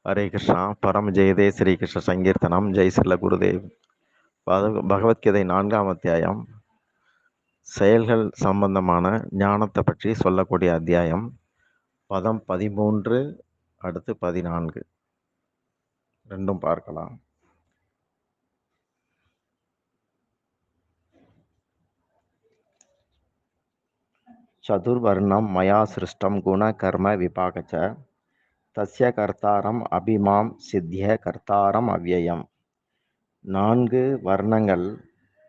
ஹரே கிருஷ்ணா. பரம ஜெயதே ஸ்ரீ கிருஷ்ண சங்கீர்த்தனம். ஜெய் சில குருதேவ். பகவத்கீதை 4ஆம் அத்தியாயம் செயல்கள் சம்பந்தமான ஞானத்தை பற்றி சொல்லக்கூடிய அத்தியாயம். பதம் 13 அடுத்து 14 ரெண்டும் பார்க்கலாம். சதுர்வர்ணம் மயா சிருஷ்டம் குண கர்ம விபாகச்ச தஸ்ய கர்த்தாரம் அபிமாம் சித்திய கர்த்தாரம் அவ்யயம். 4 வர்ணங்கள்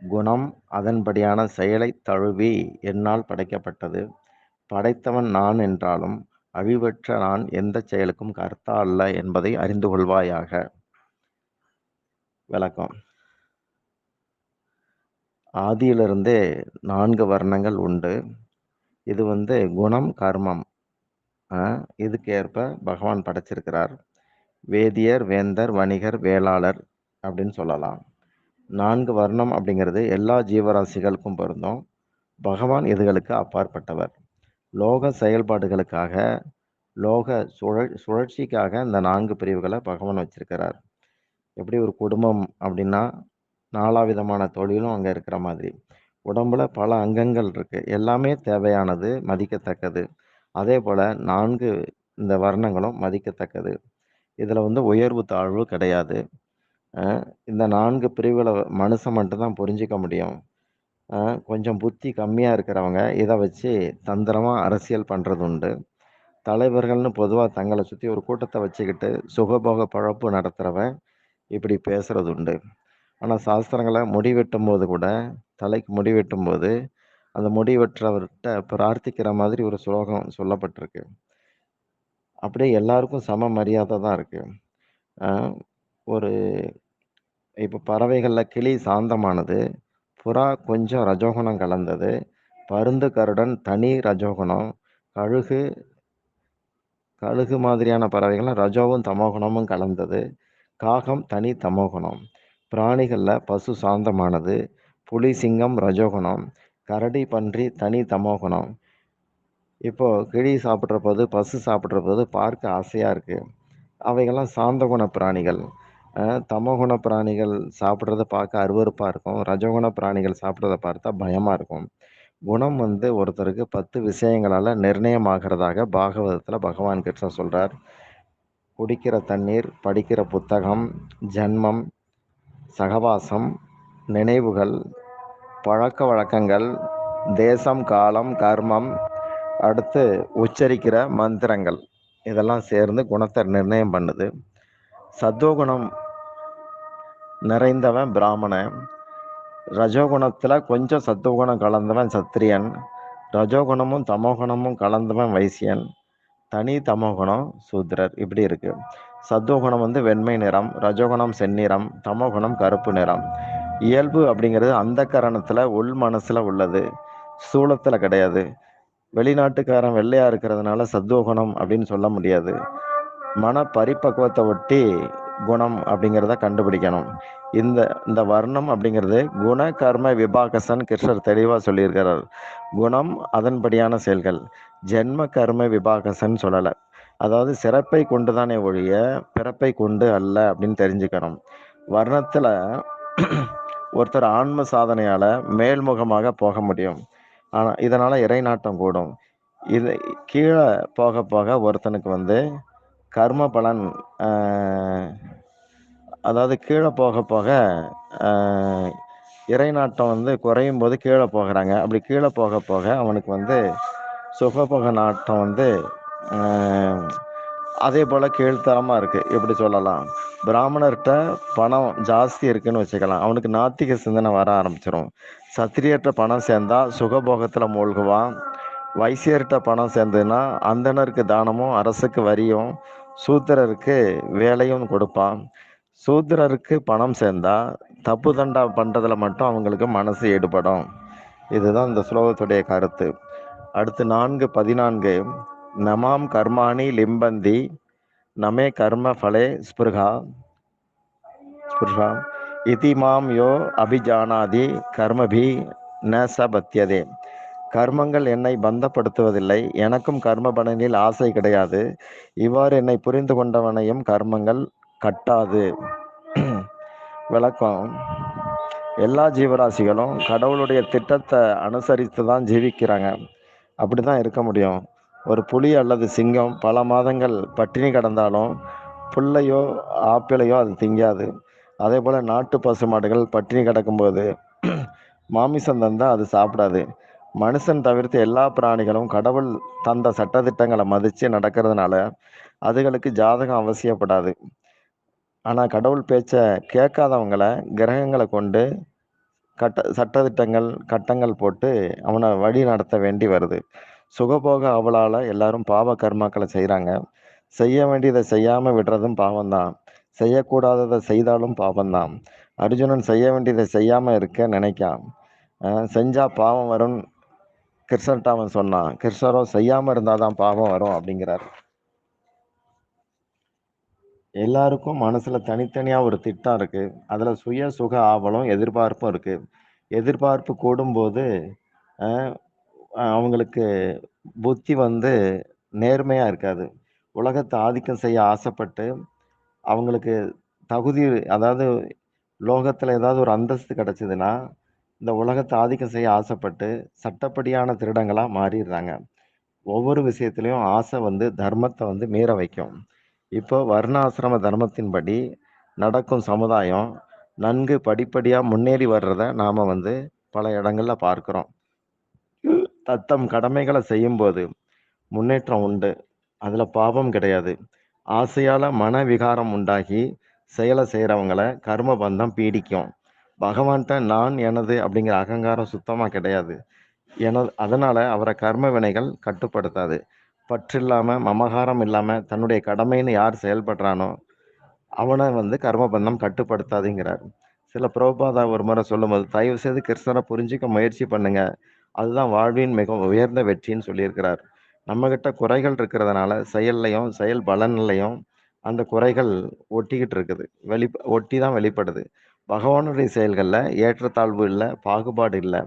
குணம் அதன்படியான செயலை தழுவி என்னால் படைக்கப்பட்டது. படைத்தவன் நான் என்றாலும் அழிவற்ற நான் எந்த செயலுக்கும் கர்த்தா அல்ல என்பதை அறிந்து கொள்வாயாக. விளக்கம். ஆதியிலிருந்தே 4 வர்ணங்கள் உண்டு. இது குணம் கர்மம் இதுக்கேற்ப பகவான் படைச்சிருக்கிறார். வேதியர், வேந்தர், வணிகர், வேளாளர் அப்படின்னு சொல்லலாம். 4 வர்ணம் அப்படிங்கிறது எல்லா ஜீவராசிகளுக்கும் பொருந்தும். பகவான் இதுகளுக்கு அப்பாற்பட்டவர். லோக செயல்பாடுகளுக்காக, லோக சுழற்சிக்காக இந்த 4 பிரிவுகளை பகவான் வச்சிருக்கிறார். எப்படி ஒரு குடும்பம் அப்படின்னா 4 விதமான தொழிலும் அங்கே இருக்கிற மாதிரி, உடம்புல பல அங்கங்கள் இருக்கு, எல்லாமே தேவையானது, மதிக்கத்தக்கது. அதே போல 4 இந்த வர்ணங்களும் மதிக்கத்தக்கது. இதில் உயர்வு தாழ்வு கிடையாது. இந்த 4 பிரிவுகளை மனுஷன் மட்டும்தான் புரிஞ்சிக்க முடியும். கொஞ்சம் புத்தி கம்மியாக இருக்கிறவங்க இதை வச்சு தந்திரமாக அரசியல் பண்ணுறது உண்டு. தலைவர்கள்னு பொதுவாக தங்களை சுற்றி ஒரு கூட்டத்தை வச்சுக்கிட்டு சுகபோக பழப்பு நடத்துகிறவன் இப்படி பேசுறது உண்டு. ஆனால் சாஸ்திரங்களை முடிவெட்டும் போது கூட, தலைக்கு முடிவெட்டும் போது அந்த முடிவெற்றவர்கிட்ட பிரார்த்திக்கிற மாதிரி ஒரு ஸ்லோகம் சொல்லப்பட்டிருக்கு. அப்படியே எல்லாருக்கும் சம மரியாதை தான் இருக்கு. ஒரு இப்போ பறவைகளில் கிளி சாந்தமானது, புறா கொஞ்சம் ரஜோகுணம் கலந்தது, பருந்து கருடன் தனி ரஜோகுணம், கழுகு மாதிரியான பறவைகள்லாம் ரஜோவும் தமோகுணமும் கலந்தது, காகம் தனி தமோகுணம். பிராணிகளில் பசு சாந்தமானது, புலி சிங்கம் ரஜோகுணம், கரடி பன்றி தனி தமோகுணம். இப்போது கிளி சாப்பிட்ற போது, பசு சாப்பிட்ற போது பார்க்க ஆசையாக இருக்குது. அவைகள்லாம் சாந்த குண பிராணிகள். தமோகுண பிராணிகள் சாப்பிட்றத பார்க்க அருவருப்பாக இருக்கும். ரஜோகுண பிராணிகள் சாப்பிட்றத பார்த்தா பயமாக இருக்கும். குணம் ஒருத்தருக்கு 10 விஷயங்களால் நிர்ணயமாகிறதாக பாகவதத்தில் பகவான் கிருஷ்ணர் சொல்கிறார். குடிக்கிற தண்ணீர், படிக்கிற புத்தகம், ஜன்மம், சகவாசம், நினைவுகள், பழக்க வழக்கங்கள், தேசம், காலம், கர்மம், அடுத்து உச்சரிக்கிற மந்திரங்கள், இதெல்லாம் சேர்ந்து குணத்தை நிர்ணயம் பண்ணுது. சத்துவகுணம் நிறைந்தவன் பிராமணன், ரஜோகுணத்தில் கொஞ்சம் சத்துவகுணம் கலந்தவன் சத்திரியன், ரஜோகுணமும் தமோகுணமும் கலந்தவன் வைசியன், தனி தமோகுணம் சூத்ரர். இப்படி இருக்கு. சத்துவகுணம் வெண்மை நிறம், ரஜோகுணம் செந்நிறம், தமோகுணம் கருப்பு நிறம். இயல்பு அப்படிங்கிறது அந்த கரணத்தில் உள் மனசில் உள்ளது, ஸ்தூலத்தில் கிடையாது. வெளிநாட்டுக்காரன் வெள்ளையா இருக்கிறதுனால சத்துவகுணம் அப்படின்னு சொல்ல முடியாது. மன பரிபக்குவத்தை ஒட்டி குணம் அப்படிங்கிறத கண்டுபிடிக்கணும். இந்த வர்ணம் அப்படிங்கிறது குண கர்ம விபாகசன் கிருஷ்ணர் தெளிவாக சொல்லியிருக்கிறார். குணம் அதன்படியான செயல்கள், ஜென்ம கர்ம விபாகசன் சொல்லலை. அதாவது சிறப்பை கொண்டு தானே ஒழிய பிறப்பை கொண்டு அல்ல அப்படின்னு தெரிஞ்சுக்கணும். வர்ணத்தில் ஒருத்தர் ஆன்ம சாதனையால் மேல்முகமாக போக முடியும். ஆனால் இதனால் இறைநாட்டம் கூடும். இது கீழே போக போக ஒருத்தனுக்கு கர்ம பலன், அதாவது கீழே போக போக இறைநாட்டம் குறையும் போது கீழே போகிறாங்க. அப்படி கீழே போக போக அவனுக்கு சுகபோக நாட்டம் அதே போல் கீழ்த்தரமாக இருக்குது. எப்படி சொல்லலாம், பிராமணர்கிட்ட பணம் ஜாஸ்தி இருக்குன்னு வச்சுக்கலாம், அவனுக்கு நாத்திக சிந்தனை வர ஆரம்பிச்சிடும். சத்திரியர்கிட்ட பணம் சேர்ந்தா சுகபோகத்தில் மூழ்குவான். வைசியர்கிட்ட பணம் சேர்ந்ததுன்னா அந்தணருக்கு தானமும் அரசுக்கு வரியும் சூத்திரருக்கு வேலையும் கொடுப்பான். சூத்திரருக்கு பணம் சேர்ந்தா தப்பு தண்டா பண்ணுறதுல மட்டும் அவங்களுக்கு மனசு ஈடுபடும். இதுதான் இந்த ஸ்லோகத்துடைய கருத்து. அடுத்து 4:14 நமாம் கர்மாணி லிம்பந்தி நமே கர்ம ஃபலே ஸ்பிருகா இதி மாம் யோ அபிஜானாதி கர்மபி ந சபத்தியதே. கர்மங்கள் என்னை பந்தப்படுத்துவதில்லை. எனக்கும் கர்ம பலனில் ஆசை கிடையாது. இவ்வாறு என்னை புரிந்து கொண்டவனையும் கர்மங்கள் கட்டாது. விளக்கம்: எல்லா ஜீவராசிகளும் கடவுளுடைய திட்டத்தை அனுசரித்து தான் ஜீவிக்கிறாங்க. அப்படிதான் இருக்க முடியும். ஒரு புலி அல்லது சிங்கம் பல மாதங்கள் பட்டினி கிடந்தாலும் புல்லையோ ஆப்பிளையோ அது திங்காது. அதே போல நாட்டு பசுமாடுகள் பட்டினி கிடக்கும்போது மாமிசம் தந்தா அது சாப்பிடாது. மனுஷன் தவிர்த்து எல்லா பிராணிகளும் கடவுள் தந்த சட்டதிட்டங்களை மதிச்சு நடக்கிறதுனால அதுகளுக்கு ஜாதகம் அவசியப்படாது. ஆனா கடவுள் பேச்ச கேட்காதவங்கள கிரகங்களை கொண்டு சட்டதிட்டங்கள் கட்டங்கள் போட்டு அவனை வழி நடத்த வேண்டி வருது. சுகபோக அவளால எல்லாரும் பாவ கர்மாக்களை செய்கிறாங்க. செய்ய வேண்டியதை செய்யாம விடுறதும் பாவம்தான். செய்யக்கூடாததை செய்தாலும் பாவம்தான். அர்ஜுனன் செய்ய வேண்டியதை செய்யாம இருக்க நினைக்கான். செஞ்சா பாவம் வரும் கிருஷ்ணர்கிட்ட அவன் சொன்னான். கிருஷ்ணரோ செய்யாம இருந்தாதான் பாவம் வரும் அப்படிங்கிறார். எல்லாருக்கும் மனசுல தனித்தனியா ஒரு திட்டம் இருக்கு. அதுல சுய சுக ஆவலும் எதிர்பார்ப்பும் இருக்கு. எதிர்பார்ப்பு கூடும்போது அஹ், அவங்களுக்கு புத்தி நேர்மையா இருக்காது. உலகத்தை ஆதிக்கம் செய்ய ஆசைப்பட்டு அவங்களுக்கு தகுதி, அதாவது லோகத்துல ஏதாவது ஒரு அந்தஸ்து கிடைச்சதுன்னா இந்த உலகத்தை ஆதிக்கம் செய்ய ஆசைப்பட்டு சட்டப்படியான திருடங்களா மாறிடுறாங்க. ஒவ்வொரு விஷயத்திலையும் ஆசை தர்மத்தை மீற வைக்கும். இப்போ வர்ணாசிரம தர்மத்தின்படி நடக்கும் சமுதாயம் நன்கு படிப்படியா முன்னேறி வர்றத நாம பல இடங்கள்ல பார்க்கிறோம். தத்தம் கடமைகளை செய்யும்போது முன்னேற்றம் உண்டு. அதுல பாவம் கிடையாது. ஆசையால மன விகாரம் உண்டாகி செயலை செய்யறவங்களை கர்ம பந்தம் பீடிக்கும். பகவான்கிட்ட நான் எனது அப்படிங்கிற அகங்காரம் சுத்தமா கிடையாது. அதனால அவரை கர்ம வினைகள் கட்டுப்படுத்தாது. பற்றில்லாம மமகாரம் இல்லாம தன்னுடைய கடமைன்னு யார் செயல்படுறானோ அவனை கர்மபந்தம் கட்டுப்படுத்தாதுங்கிறார். சில பிரபுபாதா ஒரு முறை சொல்லும்போது, தயவு செய்து கிருஷ்ணரை புரிஞ்சிக்க முயற்சி பண்ணுங்க, அதுதான் வாழ்வின் மிக உயர்ந்த வெற்றின்னு சொல்லியிருக்கிறார். நம்ம கிட்ட குறைகள் இருக்கிறதுனால செயல்லையும் செயல் பலன்லையும் அந்த குறைகள் ஒட்டிக்கிட்டு இருக்குது. ஒட்டி தான் வெளிப்படுது. பகவானுடைய செயல்கள்ல ஏற்றத்தாழ்வு இல்லை, பாகுபாடு இல்லை,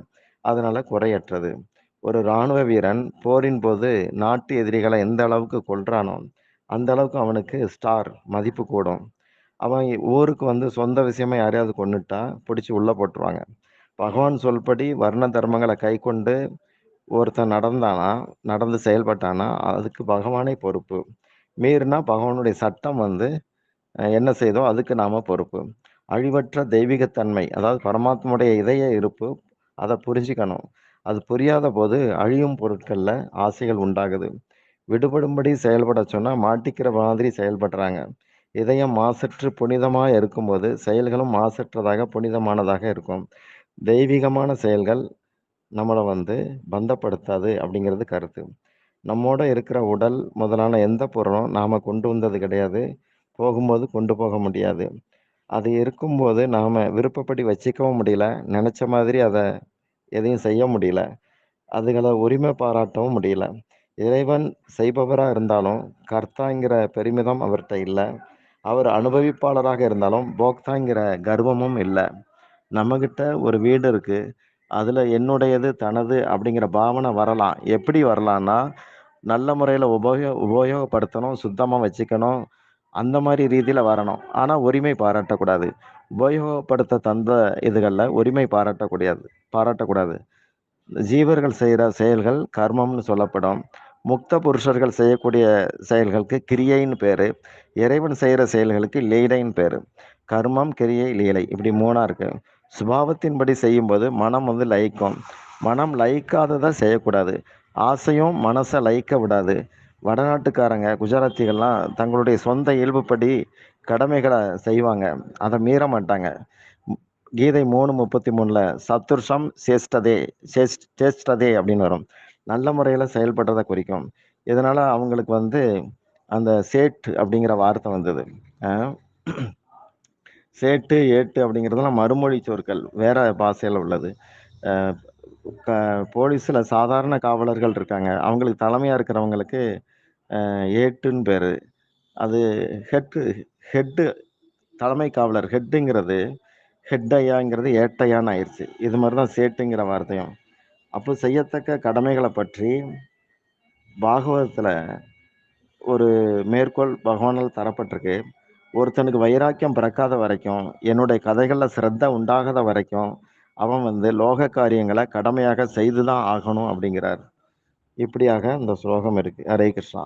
அதனால குறையற்றது. ஒரு இராணுவ வீரன் போரின் போது நாட்டு எதிரிகளை எந்த அளவுக்கு கொல்றானோ அந்த அளவுக்கு அவனுக்கு ஸ்டார் மதிப்பு கூடும். அவன் ஊருக்கு சொந்த விஷயமா யாரையாவது கொன்னுட்டா பிடிச்சி உள்ள போட்டுருவாங்க. பகவான் சொல்படி வர்ண தர்மங்களை கை கொண்டு ஒருத்தன் நடந்து செயல்பட்டானா அதுக்கு பகவானே பொறுப்பு. மீறினா பகவானுடைய சட்டம் என்ன செய்தோ அதுக்கு நாம பொறுப்பு. அழிவற்ற தெய்வீகத்தன்மை, அதாவது பரமாத்மனுடைய இதய இருப்பு, அதை புரிஞ்சுக்கணும். அது புரியாத போது அழியும் பொருட்கள்ல ஆசைகள் உண்டாகுது. விடுபடும்படி செயல்பட சொன்னா மாட்டிக்கிற மாதிரி செயல்படுறாங்க. இதயம் மாசற்று புனிதமாக இருக்கும்போது செயல்களும் மாசற்றதாக புனிதமானதாக இருக்கும். தெய்வீகமான செயல்கள் நம்மளை பந்தப்படுத்தாது அப்படிங்கிறது கருத்து. நம்மோட இருக்கிற உடல் முதலான எந்த பொருளும் நாம கொண்டு வந்தது கிடையாது, போகும்போது கொண்டு போக முடியாது. அது இருக்கும்போது நாம விருப்பப்படி வச்சுக்கவும் முடியல, நினைச்ச மாதிரி அதை எதையும் செய்ய முடியல, அதுகளை உரிமை பாராட்டவும் முடியல. இறைவன் செய்பவராக இருந்தாலும் கர்த்தாங்கிற பெருமிதம் அவர்கிட்ட இல்லை. அவர் அனுபவிப்பாளராக இருந்தாலும் போக்தாங்கிற கர்வமும் இல்லை. நம்மகிட்ட ஒரு வீடு இருக்கு, அதுல என்னுடையது தனது அப்படிங்கிற பாவனை வரலாம். எப்படி வரலாம்னா, நல்ல முறையில் உபயோகப்படுத்தணும், சுத்தமாக வச்சுக்கணும், அந்த மாதிரி ரீதியில் வரணும். ஆனால் உரிமை பாராட்டக்கூடாது. உபயோகப்படுத்த தந்த இதுகளில் உரிமை பாராட்டக்கூடாது. ஜீவர்கள் செய்கிற செயல்கள் கர்மம்னு சொல்லப்படும். முக்த புருஷர்கள் செய்யக்கூடிய செயல்களுக்கு கிரியைன்னு பேர். இறைவன் செய்கிற செயல்களுக்கு லீலைன்னு பேர். கர்மம், கிரியை, லீலை இப்படி மூணா இருக்கு. சுபாவத்தின்படி செய்யும்போது மனம் லயிக்கும். மனம் லயிக்காததை செய்யக்கூடாது. ஆசையும் மனசை லயிக்க விடாது. வடநாட்டுக்காரங்க குஜராத்திகள்லாம் தங்களுடைய சொந்த இயல்புப்படி கடமைகளை செய்வாங்க, அதை மீற மாட்டாங்க. கீதை 3:33 சத்துர்ஷம் சேஷ்டதே அப்படின்னு வரும். நல்ல முறையில் செயல்படுறதை குறிக்கும். இதனால அவங்களுக்கு அந்த சேட் அப்படிங்கிற வார்த்தை வந்தது. சேட்டு ஏட்டு அப்படிங்கிறதுலாம் மறுமொழி சொற்கள், வேற பாஷையில் உள்ளது. போலீஸில் சாதாரண காவலர்கள் இருக்காங்க, அவங்களுக்கு தலைமையாக இருக்கிறவங்களுக்கு ஏட்டுன்னு பேர். அது ஹெட்டு தலைமை காவலர் ஹெட்டுங்கிறது ஹெட்டையாங்கிறது ஏட்டையான்னு ஆயிடுச்சு. இது மாதிரி தான் சேட்டுங்கிற வார்த்தையும். அப்போ செய்யத்தக்க கடமைகளை பற்றி பாகவதத்துல ஒரு மேற்கோள் பகவானால் தரப்பட்டிருக்கு. ஒருத்தனுக்கு வைராக்கியம் பிறக்காத வரைக்கும், என்னுடைய கதைகள்ல சிரத்த உண்டாகாத வரைக்கும், அவன் வந்து லோக காரியங்கள கடமையாக செய்து தான் ஆகணும் அப்படிங்கிறார். இப்படியாக இந்த ஸ்லோகம் இருக்கு. ஹரே கிருஷ்ணா.